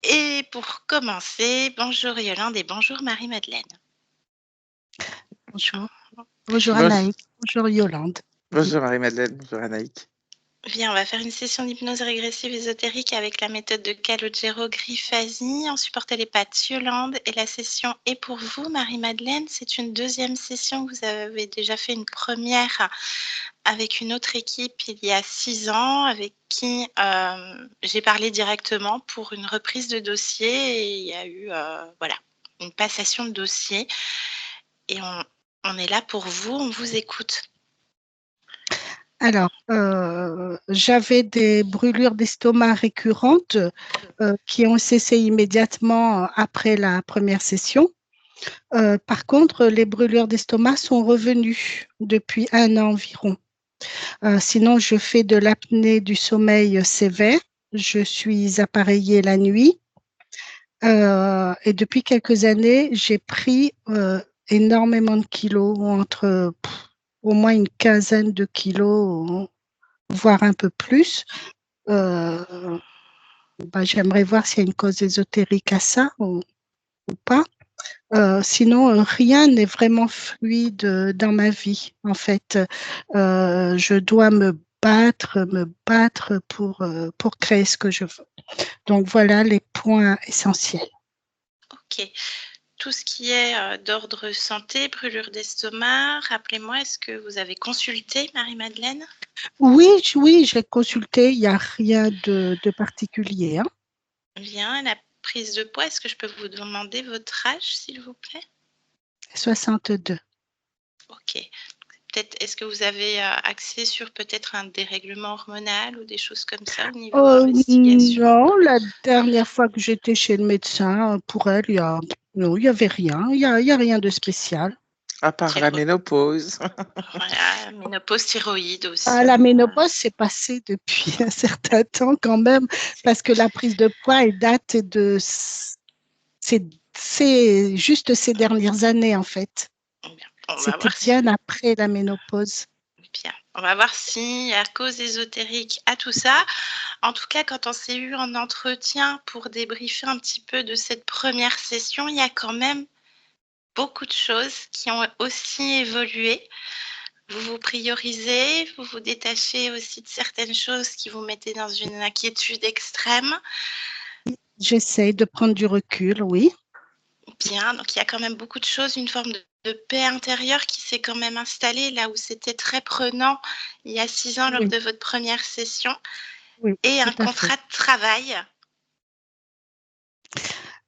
Et pour commencer, bonjour Yolande et bonjour Marie-Madeleine. Bonjour. Bonjour Bonjour, Anaïs. Bonjour Yolande. bonjour Marie-Madeleine, bonjour Anaïk. Bien, on va faire une session d'hypnose régressive ésotérique avec la méthode de Calogero Grifasi. On supporte les pattes Yolande et la session est pour vous Marie-Madeleine. C'est une deuxième session. Vous avez déjà fait une première avec une autre équipe il y a 6 ans avec qui j'ai parlé directement pour une reprise de dossier et il y a eu une passation de dossier et on est là pour vous, on vous écoute. Alors, j'avais des brûlures d'estomac récurrentes qui ont cessé immédiatement après la première session. Par contre, les brûlures d'estomac sont revenues depuis 1 an environ. Sinon, je fais de l'apnée du sommeil sévère. Je suis appareillée la nuit. Et depuis quelques années, j'ai pris énormément de kilos, entre au moins une quinzaine de kilos, voire un peu plus. Euh, J'aimerais voir s'il y a une cause ésotérique à ça ou pas. Sinon, rien n'est vraiment fluide dans ma vie, en fait. Je dois me battre pour créer ce que je veux. Donc voilà les points essentiels. Ok. Tout ce qui est d'ordre santé, brûlure d'estomac, rappelez-moi, est-ce que vous avez consulté Marie-Madeleine? Oui, j'ai consulté, il n'y a rien de particulier, hein. Bien, la prise de poids, est-ce que je peux vous demander votre âge, s'il vous plaît? 62. Ok. Peut-être, est-ce que vous avez axé sur peut-être un dérèglement hormonal ou des choses comme ça au niveau investigation? Non, la dernière fois que j'étais chez le médecin, pour elle, non, il n'y avait rien, il y a rien de spécial. À part la ménopause. Voilà, ménopause, thyroïde aussi. La ménopause s'est passée depuis un certain temps quand même, parce que la prise de poids, elle date c'est juste ces dernières années, en fait. Bien. On va C'était voir bien si... après la ménopause. Bien. On va voir s'il y a cause ésotérique à tout ça. En tout cas, quand on s'est eu en entretien pour débriefer un petit peu de cette première session, il y a quand même beaucoup de choses qui ont aussi évolué. Vous vous priorisez, vous vous détachez aussi de certaines choses qui vous mettaient dans une inquiétude extrême. J'essaye de prendre du recul, oui. Bien, donc il y a quand même beaucoup de choses, une forme de paix intérieure qui s'est quand même installée là où c'était très prenant il y a 6 ans lors Oui, de votre première session, oui, et tout un à fait. contrat de travail.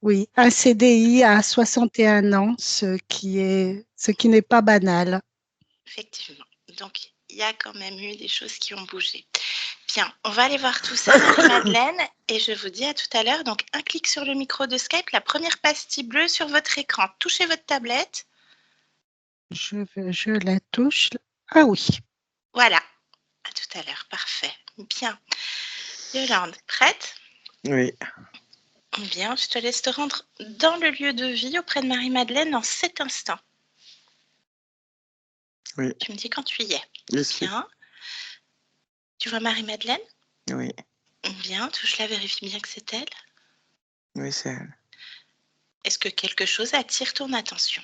Oui, un CDI à 61 ans, ce qui n'est pas banal. Effectivement. Donc, il y a quand même eu des choses qui ont bougé. Bien, on va aller voir tout ça, Marie-Madeleine, et je vous dis à tout à l'heure. Donc, un clic sur le micro de Skype, la première pastille bleue sur votre écran. Touchez votre tablette. Je la touche. Ah oui, Voilà. À tout à l'heure. Parfait. Bien. Yolande, prête? Oui, Bien, je te laisse te rendre dans le lieu de vie auprès de Marie-Madeleine en cet instant. oui, Tu me dis quand tu y es. je suis. Bien. Tu vois Marie-Madeleine? Oui, Bien, touche-la, vérifie bien que c'est elle. oui, c'est elle. Est-ce que quelque chose attire ton attention?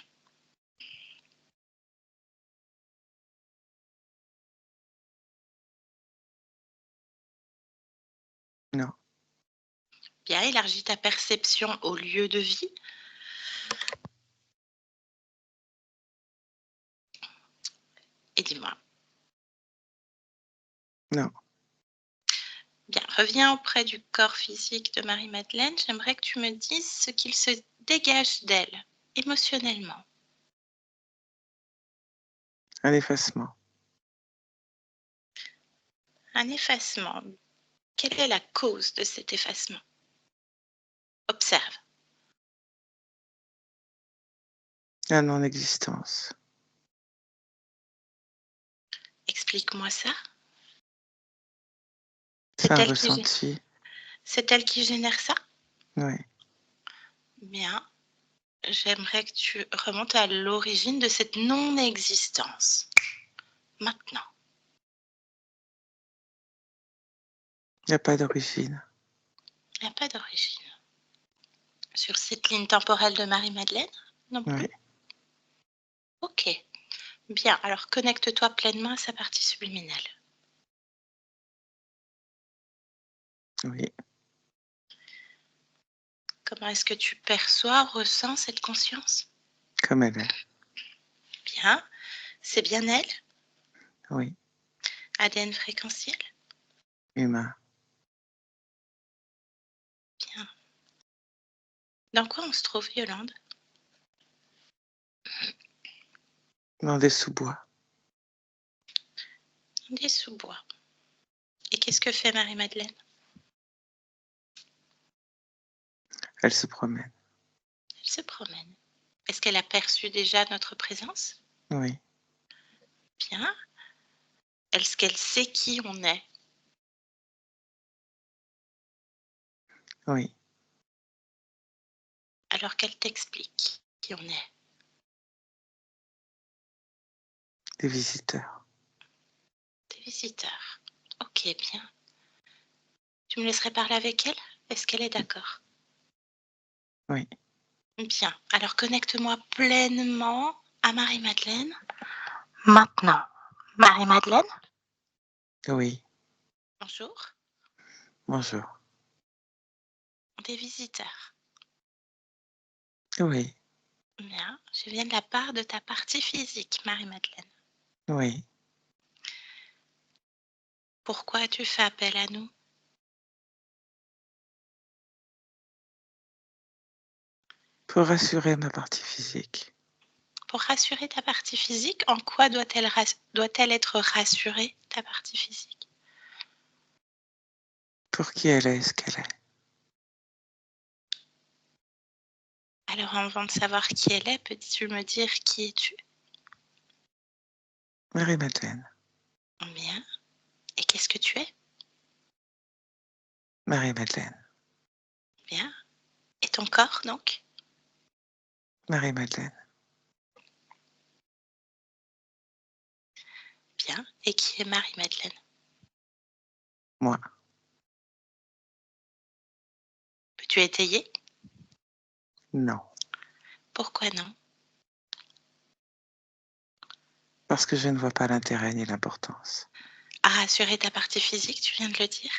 Non, Bien, élargis ta perception au lieu de vie. Et dis-moi. non. Bien, reviens auprès du corps physique de Marie-Madeleine. J'aimerais que tu me dises ce qu'il se dégage d'elle, émotionnellement. Un effacement. Un effacement. Quelle est la cause de cet effacement? Observe. La non-existence. Explique-moi ça. C'est C'est un elle ressenti. qui génère ça? Oui. Bien. J'aimerais que tu remontes à l'origine de cette non-existence. Maintenant. Il n'y a pas d'origine. Il n'y a pas d'origine. Sur cette ligne temporelle de Marie-Madeleine? Non plus? Oui. Ok. Bien, alors connecte-toi pleinement à sa partie subliminale. Oui. Comment est-ce que tu perçois, ressens cette conscience? Comme elle est. Bien. C'est bien elle? Oui. ADN fréquentiel? Humain. Bien. Dans quoi on se trouve, Yolande? Dans des sous-bois. Des sous-bois. Et qu'est-ce que fait Marie-Madeleine? Elle se promène. Elle se promène. Est-ce qu'elle a perçu déjà notre présence? Oui. Bien. Est-ce qu'elle sait qui on est? Oui. Alors qu'elle t'explique qui on est. Des visiteurs. Des visiteurs. Ok, bien. Tu me laisserais parler avec elle? Est-ce qu'elle est d'accord? Oui. Bien. Alors connecte-moi pleinement à Marie-Madeleine. Maintenant. Marie-Madeleine? Oui. Bonjour. Bonjour. Des visiteurs. Oui. Bien. Je viens de la part de ta partie physique, Marie-Madeleine. Oui. Pourquoi as-tu fait appel à nous? Pour rassurer ma partie physique. Pour rassurer ta partie physique, en quoi doit-elle être rassurée, ta partie physique? Pour qui elle est, ce qu'elle est. Alors avant de savoir qui elle est, peux-tu me dire qui es-tu? Marie-Madeleine. Bien. Et qu'est-ce que tu es? Marie-Madeleine. Bien. Et ton corps, donc? Marie-Madeleine. Bien. Et qui est Marie-Madeleine? Moi. Peux-tu étayer? Non. Pourquoi non? Parce que je ne vois pas l'intérêt ni l'importance. À rassurer ta partie physique, tu viens de le dire?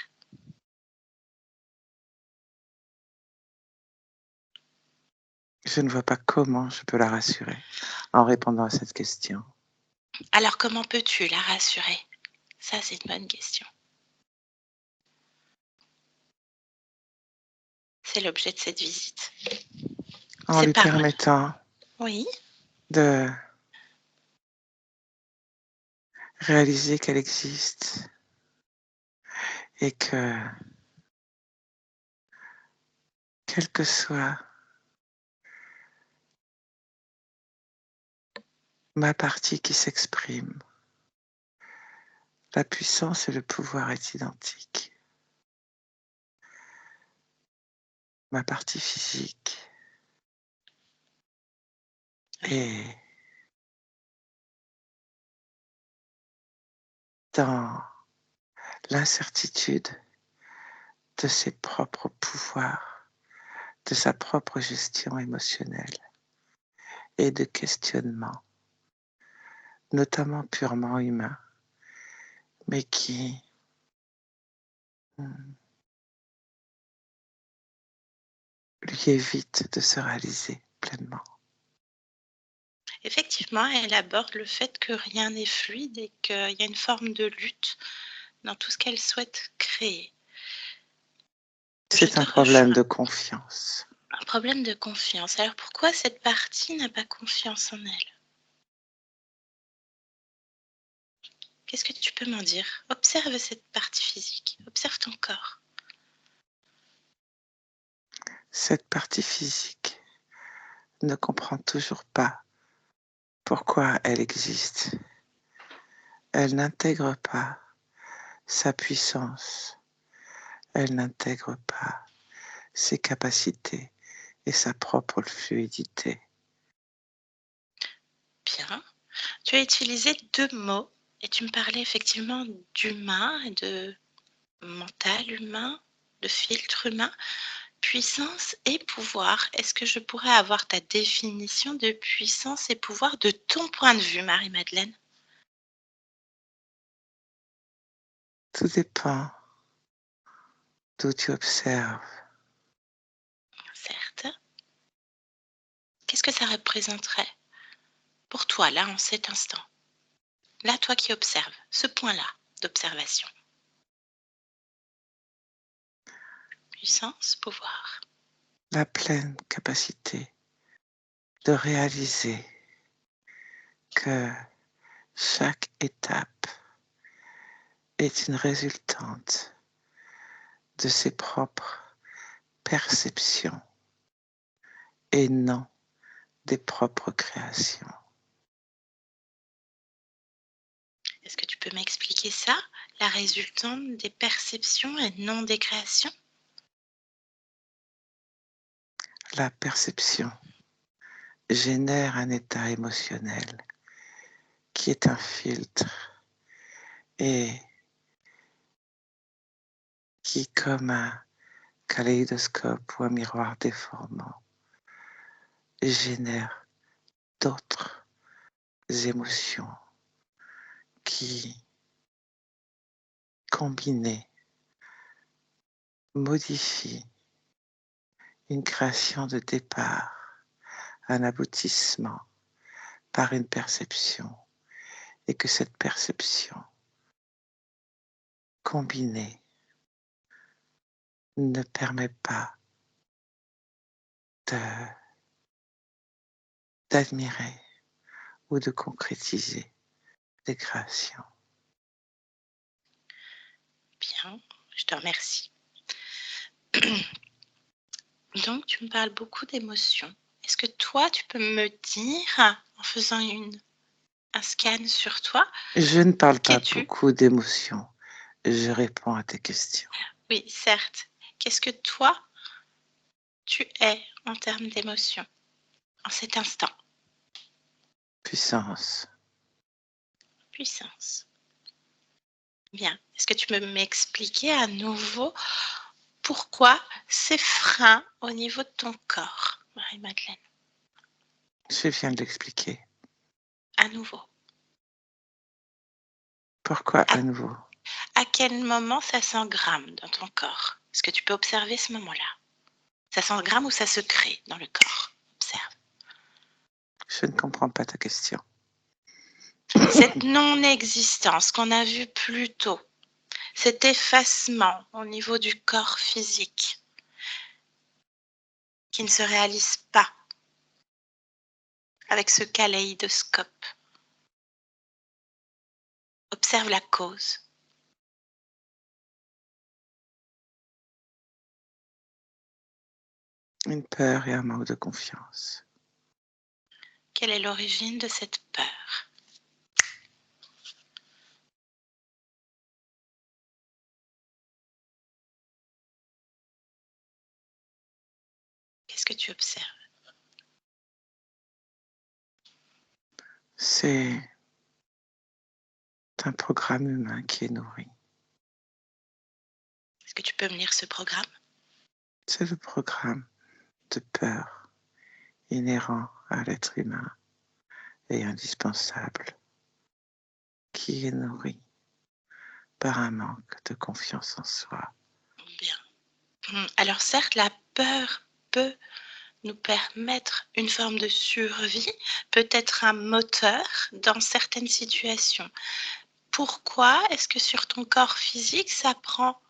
Je ne vois pas comment je peux la rassurer en répondant à cette question. Alors comment peux-tu la rassurer? Ça, c'est une bonne question. C'est l'objet de cette visite. En C'est lui pas moi. permettant Oui, de réaliser qu'elle existe et que, quel que soit ma partie qui s'exprime, la puissance et le pouvoir est identique. Ma partie physique est dans l'incertitude de ses propres pouvoirs, de sa propre gestion émotionnelle et de questionnement, notamment purement humain, mais qui lui évite de se réaliser pleinement. effectivement, elle aborde le fait que rien n'est fluide et qu'il y a une forme de lutte dans tout ce qu'elle souhaite créer. Je C'est te un problème rejoins. de confiance. Un problème de confiance. Alors pourquoi cette partie n'a pas confiance en elle? Qu'est-ce que tu peux m'en dire? Observe cette partie physique, observe ton corps. Cette partie physique ne comprend toujours pas pourquoi elle existe. Elle n'intègre pas sa puissance, elle n'intègre pas ses capacités et sa propre fluidité. Bien. Tu as utilisé 2 mots et tu me parlais effectivement d'humain et de mental humain, de filtre humain. Puissance et pouvoir. Est-ce que je pourrais avoir ta définition de puissance et pouvoir de ton point de vue, Marie-Madeleine? Tout dépend d'où tu observes. Certes. Qu'est-ce que ça représenterait pour toi, là, en cet instant? Là, toi qui observes, ce point-là d'observation. Puissance, pouvoir. La pleine capacité de réaliser que chaque étape est une résultante de ses propres perceptions et non des propres créations. Est-ce que tu peux m'expliquer ça? La résultante des perceptions et non des créations? La perception génère un état émotionnel qui est un filtre et qui, comme un kaléidoscope ou un miroir déformant, génère d'autres émotions qui, combinées, modifient une création de départ, un aboutissement par une perception, et que cette perception combinée ne permet pas d'admirer ou de concrétiser des créations. Bien, je te remercie. Donc, tu me parles beaucoup d'émotions. Est-ce que toi, tu peux me dire, en faisant un scan sur toi, Je ne parle pas qu'es-tu? beaucoup d'émotions. Je réponds à tes questions. Oui, certes. Qu'est-ce que toi, tu es en termes d'émotions en cet instant? Puissance. Puissance. Bien. Est-ce que tu peux m'expliquer à nouveau pourquoi ces freins au niveau de ton corps, Marie-Madeleine? Je viens de l'expliquer. À nouveau. Pourquoi À, à nouveau? à quel moment ça s'engramme dans ton corps? Est-ce que tu peux observer ce moment-là? Ça s'engramme ou ça se crée dans le corps? Observe. Je ne comprends pas ta question. Cette non-existence qu'on a vue plus tôt, cet effacement au niveau du corps physique qui ne se réalise pas avec ce kaléidoscope. Observe la cause. Une peur et un manque de confiance. Quelle est l'origine de cette peur? Qu'est-ce que tu observes? C'est un programme humain qui est nourri. Est-ce que tu peux me lire ce programme? C'est le programme de peur inhérent à l'être humain et indispensable qui est nourri par un manque de confiance en soi. Bien. Alors certes, la peur peut nous permettre une forme de survie, peut être un moteur dans certaines situations. Pourquoi est-ce que sur ton corps physique, ça prend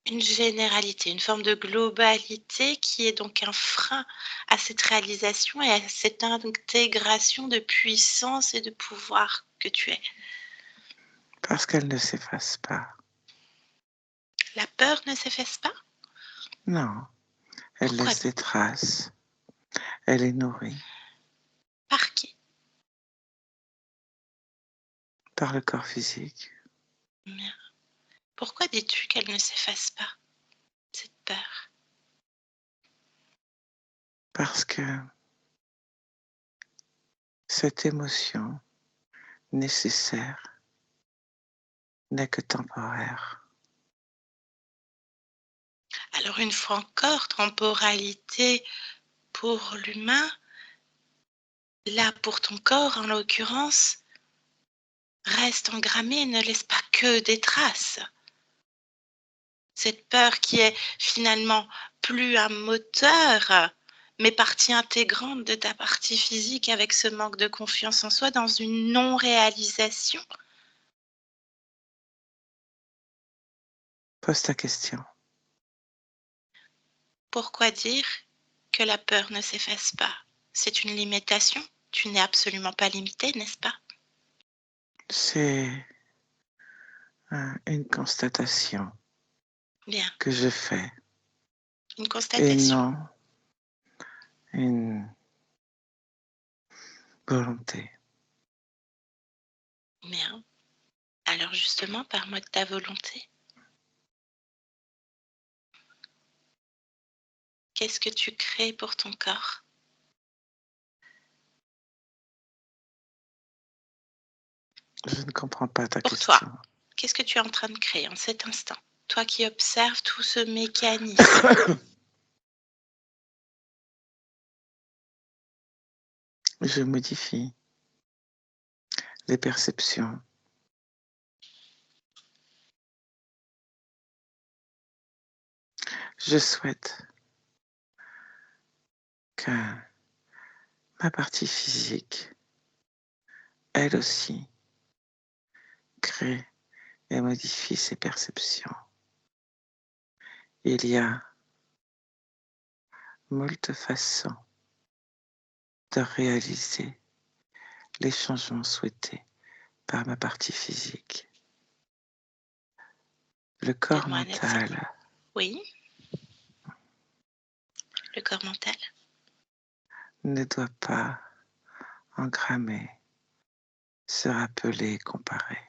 une généralité, une forme de globalité qui est donc un frein à cette réalisation et à cette intégration de puissance et de pouvoir que tu es? Parce qu'elle ne s'efface pas. La peur ne s'efface pas? Non, elle Pourquoi laisse non? des traces. Elle est nourrie Par qui? par le corps physique. Bien. Pourquoi dis-tu qu'elle ne s'efface pas, cette peur? Parce que cette émotion nécessaire n'est que temporaire. Alors une fois encore, temporalité pour l'humain, là pour ton corps en l'occurrence, reste engrammé et ne laisse pas que des traces. Cette peur qui est finalement plus un moteur, mais partie intégrante de ta partie physique avec ce manque de confiance en soi dans une non-réalisation. Pose ta question. Pourquoi dire que la peur ne s'efface pas? C'est une limitation. Tu n'es absolument pas limité, n'est-ce pas? C'est une constatation Bien, que je fais une et constatation. non une volonté. Bien. Alors justement, parle-moi de ta volonté. Qu'est-ce que tu crées pour ton corps? Je ne comprends pas ta Pour toi, question. qu'est-ce que tu es en train de créer en cet instant? Toi qui observes tout ce mécanisme. Je modifie les perceptions. Je souhaite que ma partie physique, elle aussi, crée et modifie ses perceptions. Il y a moult façons de réaliser les changements souhaités par ma partie physique. Le corps Donne-moi un exemple. mental Oui. Le corps mental. ne doit pas engrammer, se rappeler, comparer.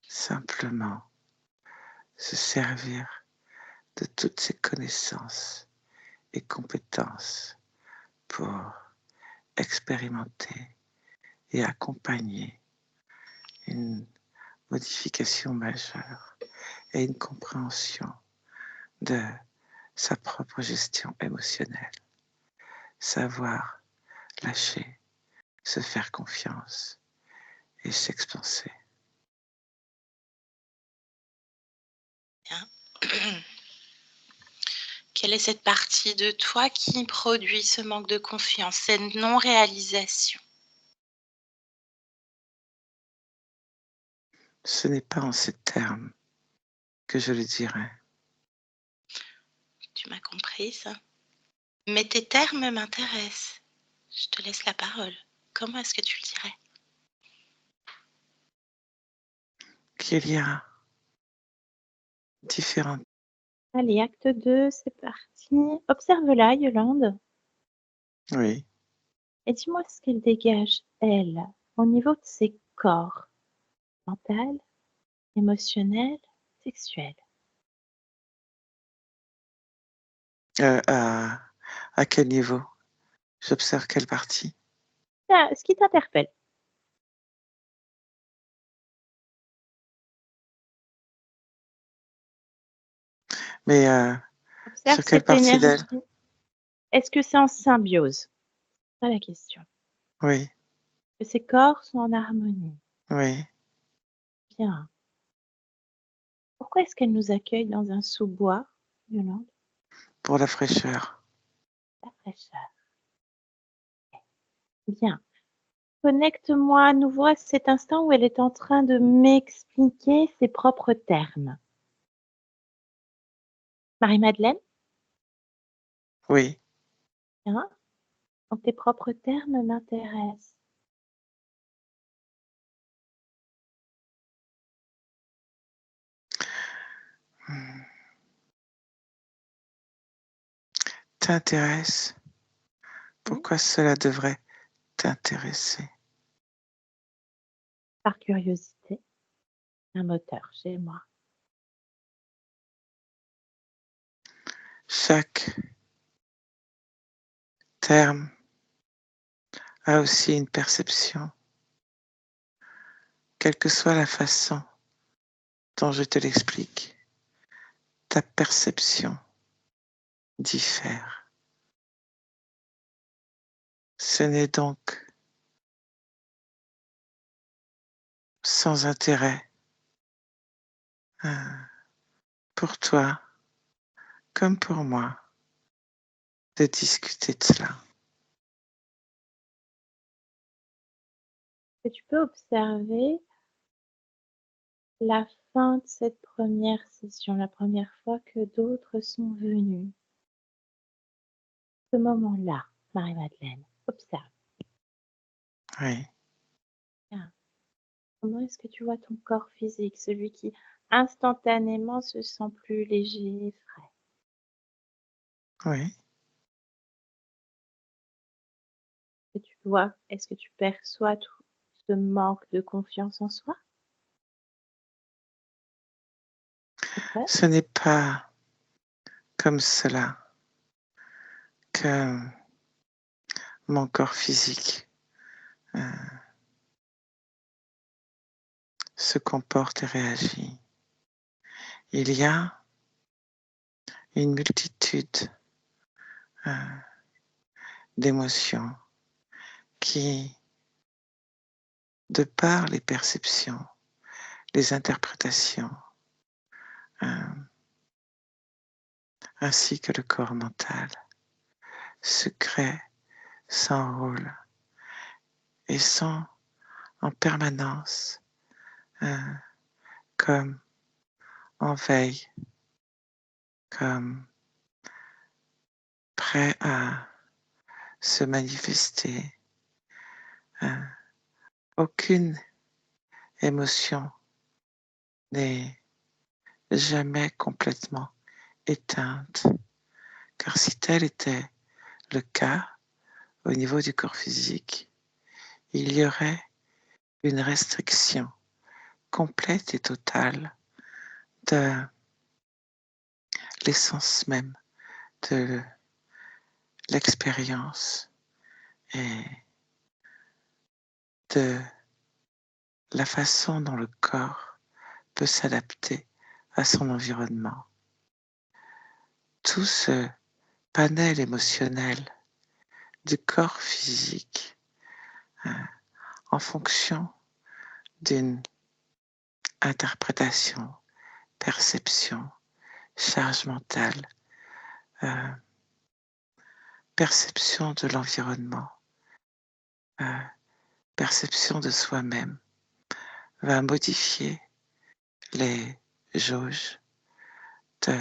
Simplement se servir de toutes ses connaissances et compétences pour expérimenter et accompagner une modification majeure et une compréhension de sa propre gestion émotionnelle. Savoir lâcher, se faire confiance et s'expanser. Bien. Quelle est cette partie de toi qui produit ce manque de confiance, cette non-réalisation? Ce n'est pas en ces termes que je le dirais. Tu m'as comprise? Mais tes termes m'intéressent. Je te laisse la parole. Comment est-ce que tu le dirais? Qu'il y a différentes... Allez, acte 2, c'est parti. Observe-la, Yolande, Oui, et dis-moi ce qu'elle dégage, elle, au niveau de ses corps, mental, émotionnel, sexuel. à quel niveau? J'observe quelle partie? Ah, ce qui t'interpelle. Mais Observe sur quelle cette partie d'elle? énergie. Est-ce que c'est en symbiose? C'est ça la question. Oui, Que ces corps sont en harmonie. oui. Bien. Pourquoi est-ce qu'elle nous accueille dans un sous-bois, Yolande? Pour la fraîcheur. La fraîcheur. Bien. Connecte-moi à nouveau à cet instant où elle est en train de m'expliquer ses propres termes. Marie-Madeleine, Oui. bien. Donc tes propres termes m'intéressent. T'intéresse? Pourquoi cela devrait t'intéresser? Par curiosité, un moteur chez moi. Chaque terme a aussi une perception, quelle que soit la façon dont je te l'explique. ta perception diffère. Ce n'est donc sans intérêt pour toi comme pour moi de discuter de cela. Et tu peux observer la fin de cette première session, la première fois que d'autres sont venus. Ce moment-là, Marie-Madeleine, observe. Oui. Comment est-ce que tu vois ton corps physique, celui qui instantanément se sent plus léger et frais? Oui. Est-ce que tu perçois tout ce manque de confiance en soi? Peut-être? Ce n'est pas comme cela que mon corps physique se comporte et réagit. Il y a une multitude d'émotions qui, de par les perceptions, les interprétations, ainsi que le corps mental, se créent, s'enrôlent et sont en permanence comme en veille, comme prêts à se manifester. Aucune émotion n'est jamais complètement éteinte, car si tel était le cas au niveau du corps physique, il y aurait une restriction complète et totale de l'essence même de l'expérience et de la façon dont le corps peut s'adapter à son environnement. Tout ce panel émotionnel du corps physique en fonction d'une interprétation, perception, charge mentale, perception de l'environnement, perception de soi-même, va modifier les jauges de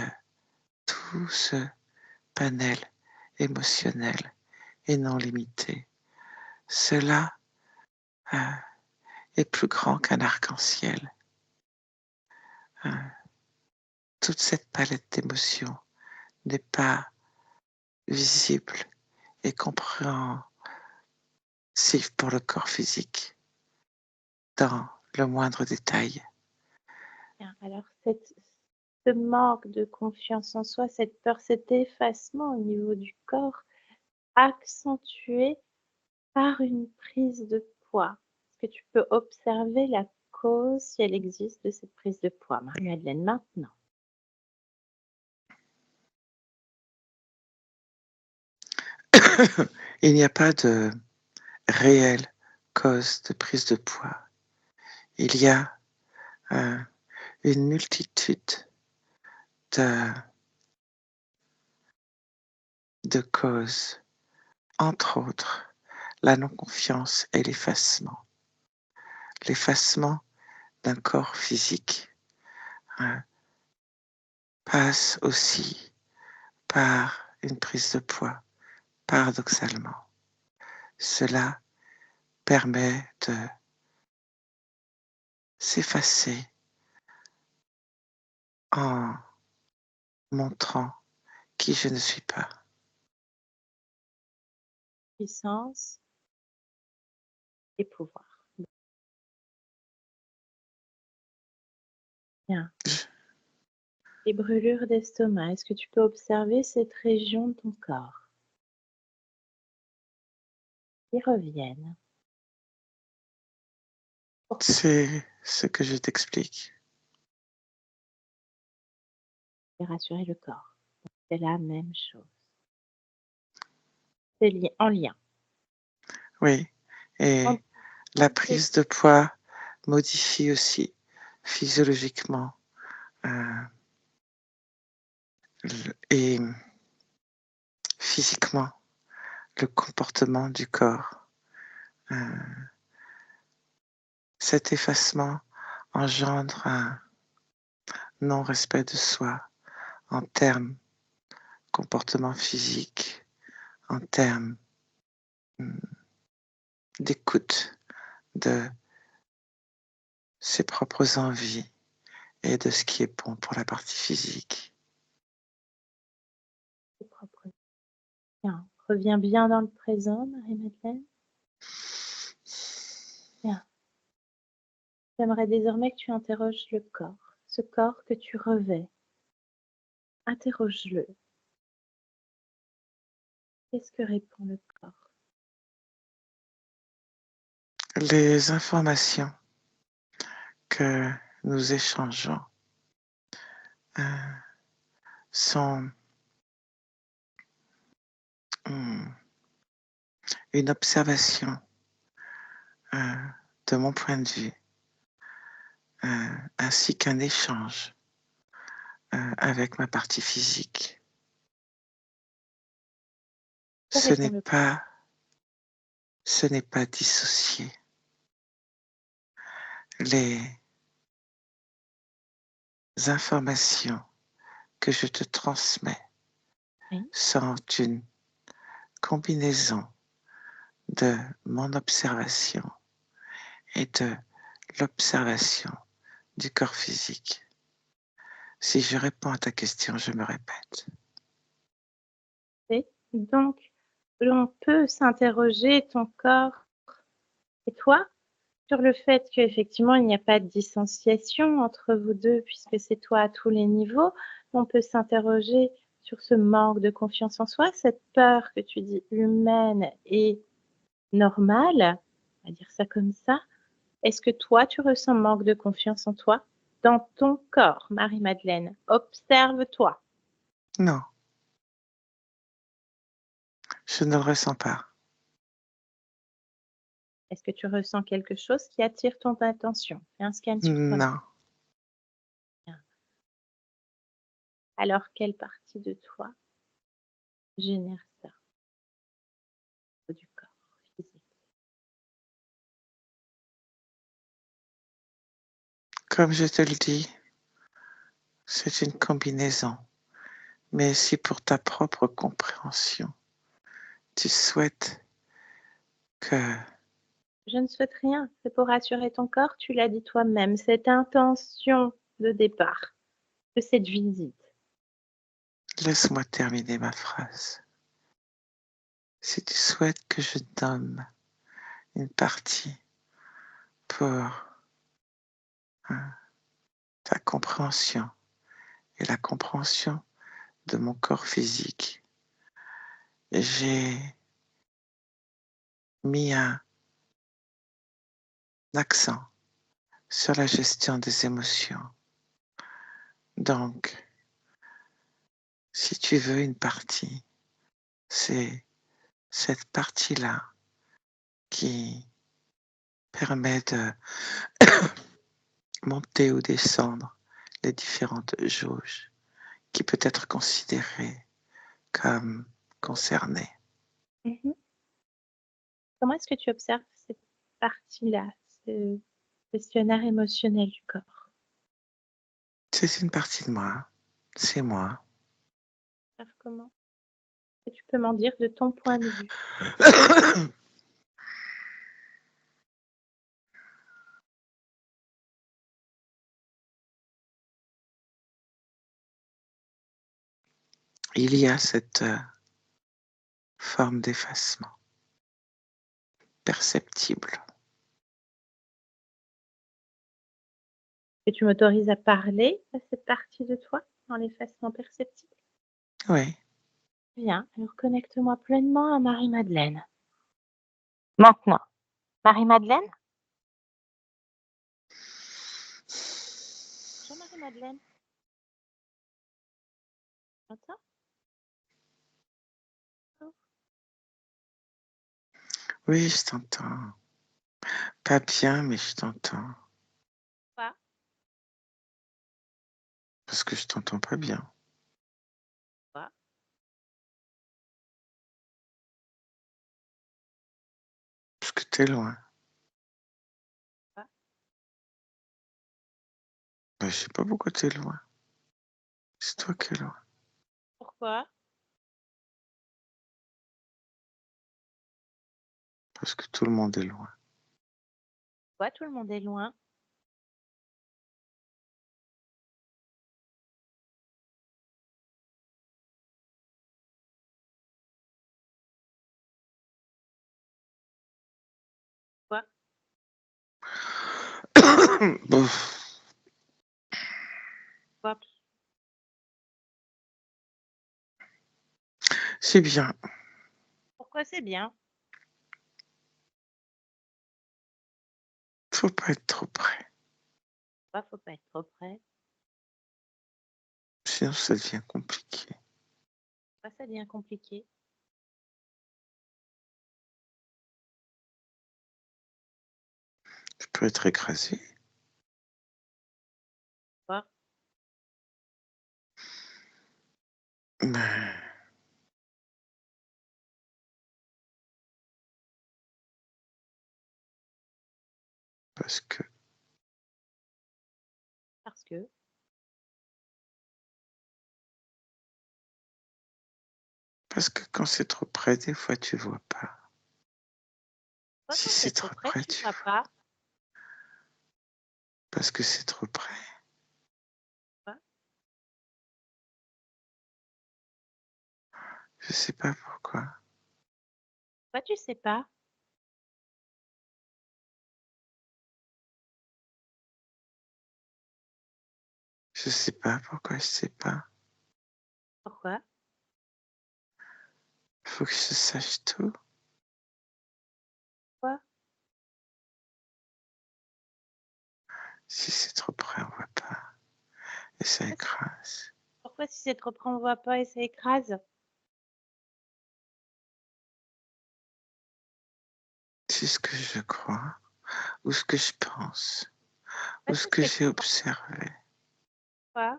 tout ce panel émotionnel et non limité. Cela est plus grand qu'un arc-en-ciel. Toute cette palette d'émotions n'est pas visible et compréhensible pour le corps physique dans le moindre détail. Bien, alors ce manque de confiance en soi, cette peur, cet effacement au niveau du corps, accentué par une prise de poids. Est-ce que tu peux observer la cause, si elle existe, de cette prise de poids, Marie-Madeleine, maintenant? Il n'y a pas de réelle cause de prise de poids. Il y a une multitude de causes, entre autres la non-confiance et l'effacement. L'effacement d'un corps physique passe aussi par une prise de poids, paradoxalement. Cela permet de s'effacer en montrant qui je ne suis pas. Puissance et pouvoir. Bien. Les brûlures d'estomac, est-ce que tu peux observer cette région de ton corps? Ils reviennent. C'est ce que je t'explique. et rassurer le corps. C'est la même chose. C'est en lien. Oui, et En- la prise de poids modifie aussi physiologiquement et physiquement le comportement du corps. Cet effacement engendre un non-respect de soi en termes comportement physique, en termes d'écoute de ses propres envies et de ce qui est bon pour la partie physique. Tes propres. Bien. Reviens bien dans le présent, Marie-Madeleine. Bien. J'aimerais désormais que tu interroges le corps, ce corps que tu revais. Interroge-le. Qu'est-ce que répond le corps? Les informations que nous échangeons sont une observation de mon point de vue, ainsi qu'un échange avec ma partie physique. Ce n'est pas dissocié. Les informations que je te transmets sont une combinaison de mon observation et de l'observation du corps physique. Si je réponds à ta question, je me répète. Donc, on peut s'interroger, ton corps et toi, sur le fait qu'effectivement, il n'y a pas de dissociation entre vous deux, puisque c'est toi à tous les niveaux. On peut s'interroger sur ce manque de confiance en soi, cette peur que tu dis humaine et normale, on va dire ça comme ça. Est-ce que toi, tu ressens manque de confiance en toi dans ton corps, Marie-Madeleine? Observe-toi. Non, je ne le ressens pas. Est-ce que tu ressens quelque chose qui attire ton attention? Fais un scan sur toi. Non. Alors, quelle partie de toi génère ça du corps physique? Comme je te le dis, c'est une combinaison. Mais si pour ta propre compréhension, tu souhaites que... Je ne souhaite rien, c'est pour rassurer ton corps, tu l'as dit toi-même, cette intention de départ, de cette visite. Laisse-moi terminer ma phrase. Si tu souhaites que je donne une partie pour ta compréhension et la compréhension de mon corps physique, j'ai mis un accent sur la gestion des émotions. Donc, si tu veux une partie, c'est cette partie-là qui permet de monter ou descendre les différentes jauges qui peut être considérée comme concernée. Comment est-ce que tu observes cette partie-là, ce questionnaire émotionnel du corps? C'est une partie de moi, c'est moi. Comment? Et tu peux m'en dire de ton point de vue. Il y a cette forme d'effacement perceptible. Et tu m'autorises à parler à cette partie de toi dans l'effacement perceptible? Oui. Bien, alors connecte-moi pleinement à Marie-Madeleine. Maintenant. Marie-Madeleine? Bonjour Marie-Madeleine. J'entends. Oui, je t'entends. Pas bien, mais je t'entends. Quoi? Parce que je t'entends pas bien. Quoi? Parce que t'es loin. Quoi? Je sais pas pourquoi t'es loin. C'est toi qui es loin. Pourquoi? Parce que tout le monde est loin. Pourquoi tout le monde est loin? Quoi? Bon, Quoi? c'est bien. Pourquoi c'est bien? Faut pas être trop près. Pourquoi faut pas être trop près? Sinon, ça devient compliqué. Pourquoi ça devient compliqué? Tu peux être écrasé. Quoi? Ben, parce que Parce que. quand c'est trop près, des fois, tu vois pas. Pourquoi Si quand c'est c'est trop trop près, près, tu tu vois vois. pas? Parce que c'est trop près. Quoi? Je sais pas pourquoi. Pourquoi tu sais pas? Je sais pas pourquoi je sais pas. Pourquoi? Faut que je sache tout. Quoi? Si c'est trop près, on voit pas. Et ça écrase. Pourquoi si c'est trop près, on voit pas et ça écrase? C'est ce que je crois, ou ce que je pense, ou Pourquoi ce tu que sais j'ai pas? observé. Quoi?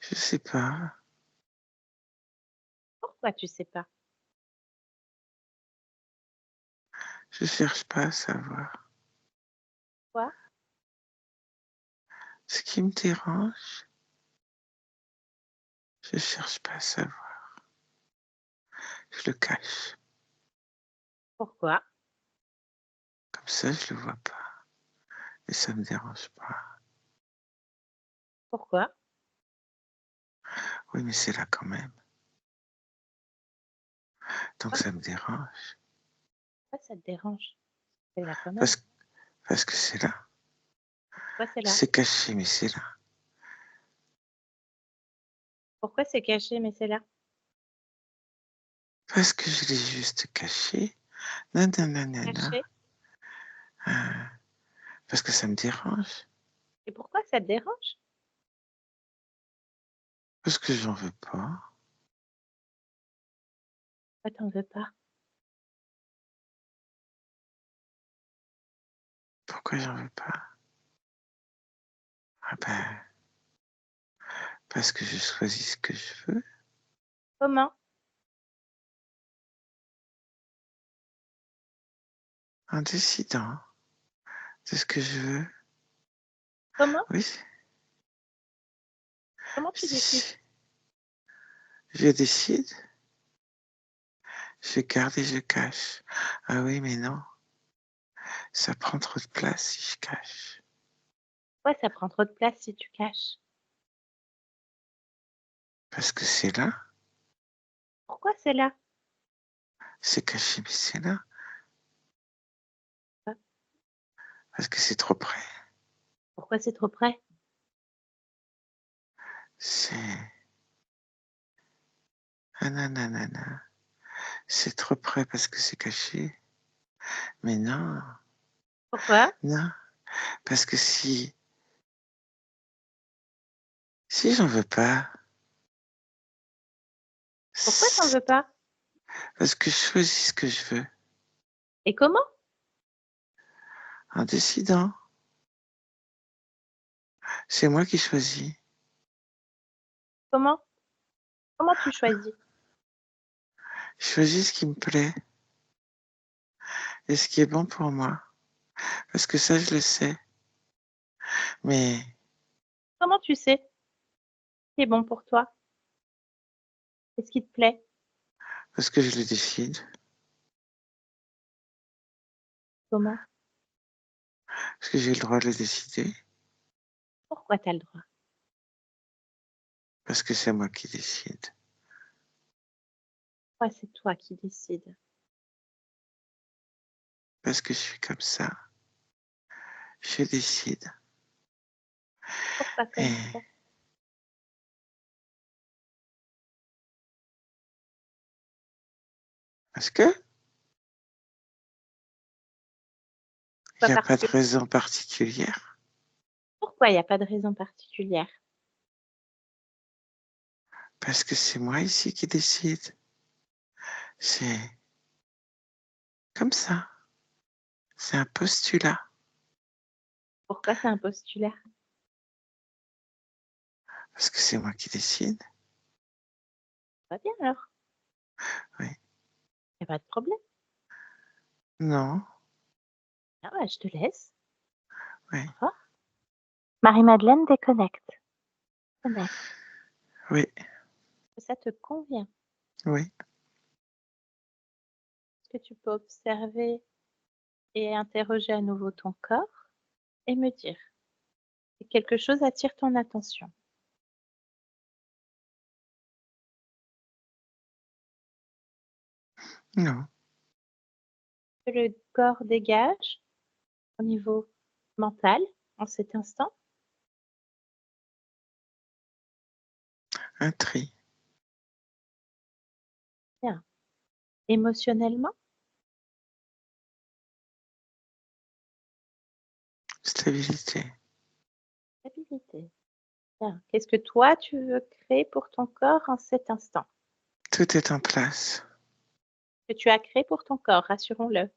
Je sais pas. Pourquoi tu sais pas? Je cherche pas à savoir. Quoi? Ce qui me dérange, je cherche pas à savoir. Je le cache. Pourquoi? Comme ça, je le vois pas. Et ça me dérange pas. Pourquoi? Oui, mais c'est là quand même. Donc Pourquoi ça me dérange. pourquoi ça te dérange? C'est là quand même. Parce, parce que c'est là. Pourquoi c'est là? C'est caché, mais c'est là. Pourquoi c'est caché, mais c'est là? Parce que je l'ai juste caché. Nanana. Caché? Parce que ça me dérange. Et pourquoi ça te dérange? Parce que j'en veux pas. Pourquoi t'en veux pas? Pourquoi j'en veux pas? Ah ben, parce que je choisis ce que je veux Comment? en décidant de ce que je veux. Comment? Oui, Comment tu décides? je décide, je garde et je cache. Ah oui, mais non, ça prend trop de place si je cache. Pourquoi ça prend trop de place si tu caches? Parce que c'est là, Pourquoi c'est là? c'est caché, mais c'est là. Quoi? Parce que c'est trop près. Pourquoi c'est trop près? C'est... Ah nanana. C'est trop près parce que c'est caché. Mais non, Pourquoi? non. Parce que si Si j'en veux pas. Pourquoi t'en veux pas? Parce que je choisis ce que je veux. Et comment? En décidant. C'est moi qui choisis. Comment? Comment tu choisis? Je choisis ce qui me plaît et ce qui est bon pour moi. Parce que ça, je le sais. Mais Comment tu sais ce qui est bon pour toi? Et ce qui te plaît? parce que je le décide. Comment? Parce que j'ai le droit de le décider. Pourquoi tu as le droit? Parce que c'est moi qui décide. Pourquoi c'est toi qui décides? Parce que je suis comme ça. Je décide. Pourquoi comme Et ça? parce que il Pourquoi n'y a pas parce de que? raison particulière. Pourquoi il n'y a pas de raison particulière? Parce que c'est moi ici qui décide. C'est comme ça. C'est un postulat. Pourquoi c'est un postulaire? Parce que c'est moi qui décide. Pas bien alors. Oui. Il n'y a pas de problème. Non. Ah ouais, je te laisse. Oui. Au revoir. Marie-Madeleine déconnecte. Connecte. Oui. Ça te convient? Oui. Est-ce que tu peux observer et interroger à nouveau ton corps et me dire si quelque chose attire ton attention? Non. Que le corps dégage au niveau mental en cet instant? Un tri. Bien. Émotionnellement? Stabilité. Stabilité. Bien. Qu'est-ce que toi tu veux créer pour ton corps en cet instant? Tout est en place. Que tu as créé pour ton corps, rassurons-le.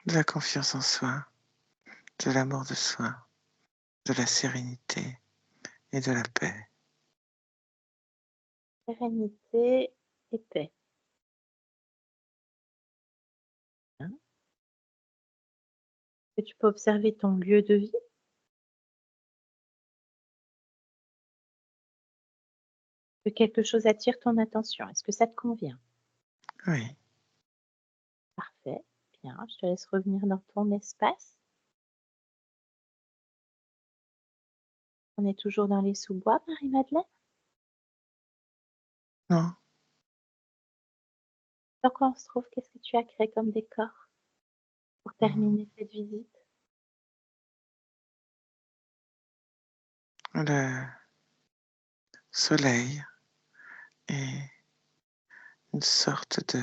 De la confiance en soi, de l'amour de soi, de la sérénité et de la paix. Sérénité et paix. Hein. Que tu peux observer ton lieu de vie? Que quelque chose attire ton attention. Est-ce que ça te convient? Oui. Parfait. Bien, je te laisse revenir dans ton espace. On est toujours dans les sous-bois, Marie-Madeleine? Non. Dans quoi on se trouve? Qu'est-ce que tu as créé comme décor pour terminer cette visite? Le soleil et une sorte de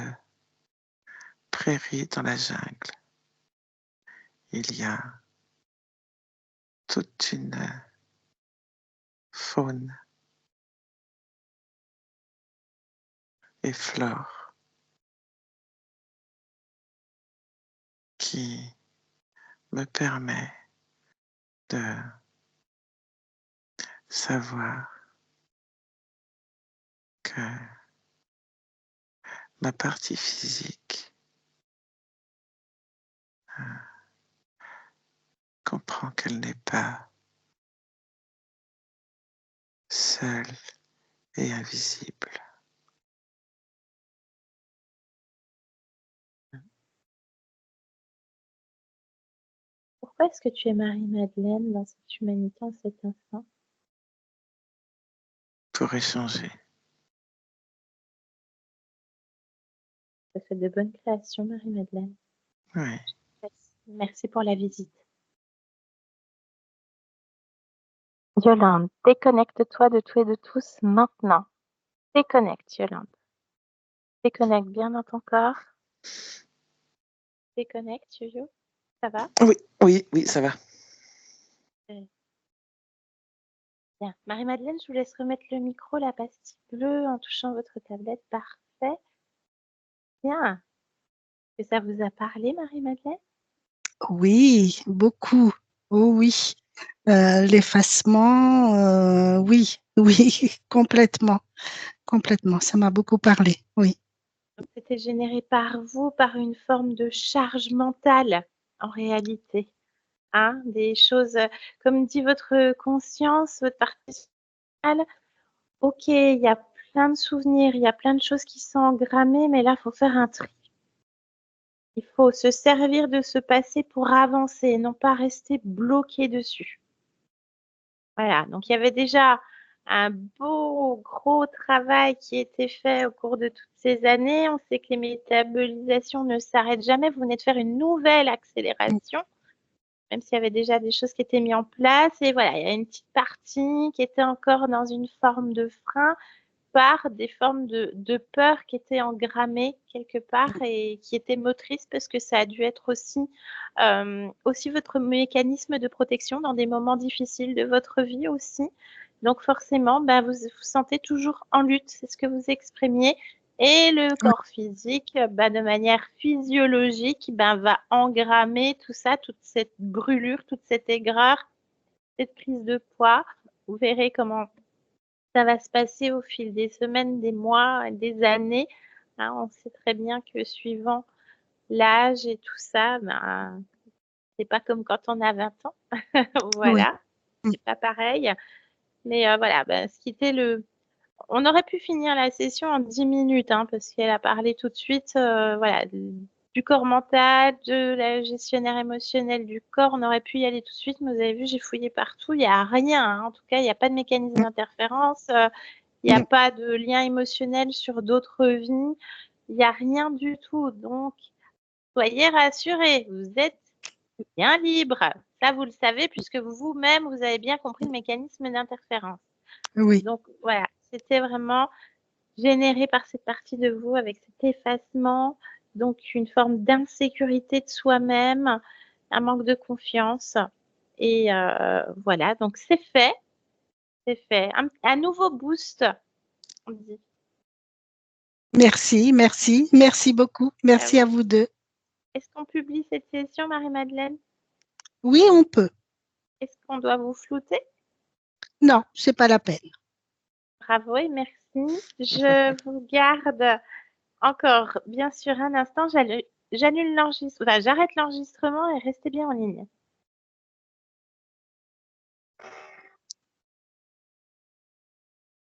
prairie dans la jungle. Il y a toute une faune et flore qui me permet de savoir que ma partie physique comprend qu'elle n'est pas seule et invisible. Pourquoi est-ce que tu es Marie-Madeleine dans cette humanité en cet instant? Pour échanger. Ça fait de bonnes créations, Marie-Madeleine. Oui. Merci pour la visite. Yolande, déconnecte-toi de tout et de tous maintenant. Déconnecte, Yolande. Déconnecte bien dans ton corps. Déconnecte, Yo-Yo. Ça va? Oui, oui, oui, ça va. Bien. Marie-Madeleine, je vous laisse remettre le micro, la pastille bleue, en touchant votre tablette. Parfait. Bien. Est-ce que ça vous a parlé, Marie-Madeleine? Oui, beaucoup. Oh oui. L'effacement, oui, oui, complètement, complètement. Ça m'a beaucoup parlé, oui. Donc, c'était généré par vous, par une forme de charge mentale, en réalité. Hein, des choses, comme dit votre conscience, votre partie mentale, ok, il y a plein de souvenirs, il y a plein de choses qui sont engrammées, mais là, il faut faire un tri. Il faut se servir de ce passé pour avancer, non pas rester bloqué dessus. Voilà, donc il y avait déjà un beau gros travail qui était fait au cours de toutes ces années. On sait que les métabolisations ne s'arrêtent jamais. Vous venez de faire une nouvelle accélération, même s'il y avait déjà des choses qui étaient mises en place. Et voilà, il y a une petite partie qui était encore dans une forme de frein par des formes de peur qui étaient engrammées quelque part et qui étaient motrices parce que ça a dû être aussi votre mécanisme de protection dans des moments difficiles de votre vie aussi. Donc forcément, ben, vous vous sentez toujours en lutte, c'est ce que vous exprimiez. Et le corps physique, ben, de manière physiologique, ben, va engrammer tout ça, toute cette brûlure, toute cette aigreur, cette prise de poids. Vous verrez comment ça va se passer au fil des semaines, des mois, des années. Hein, on sait très bien que suivant l'âge et tout ça, ben, c'est pas comme quand on a 20 ans. Oui, Voilà, c'est pas pareil. Mais voilà, ben, ce qui était le... On aurait pu finir la session en 10 minutes, hein, parce qu'elle a parlé tout de suite voilà, du corps mental, de la gestionnaire émotionnelle du corps. On aurait pu y aller tout de suite, mais vous avez vu, j'ai fouillé partout. Il n'y a rien. Hein. En tout cas, il n'y a pas de mécanisme d'interférence. Il n'y a pas de lien émotionnel sur d'autres vies. Il n'y a rien du tout. Donc, soyez rassurés, vous êtes bien libre. Ça, vous le savez, puisque vous-même, vous avez bien compris le mécanisme d'interférence. oui. Donc, voilà, c'était vraiment généré par cette partie de vous avec cet effacement, donc une forme d'insécurité de soi-même, un manque de confiance. Et voilà, donc c'est fait, c'est fait. Un nouveau boost, on dit. Merci, merci, merci beaucoup. Ah Merci oui. à vous deux. Est-ce qu'on publie cette session, Marie-Madeleine? Oui, on peut. Est-ce qu'on doit vous flouter? Non, c'est pas la peine. Bravo et merci. Je vous garde encore, bien sûr, un instant. J'annule l'enregistrement, enfin, j'arrête l'enregistrement et restez bien en ligne.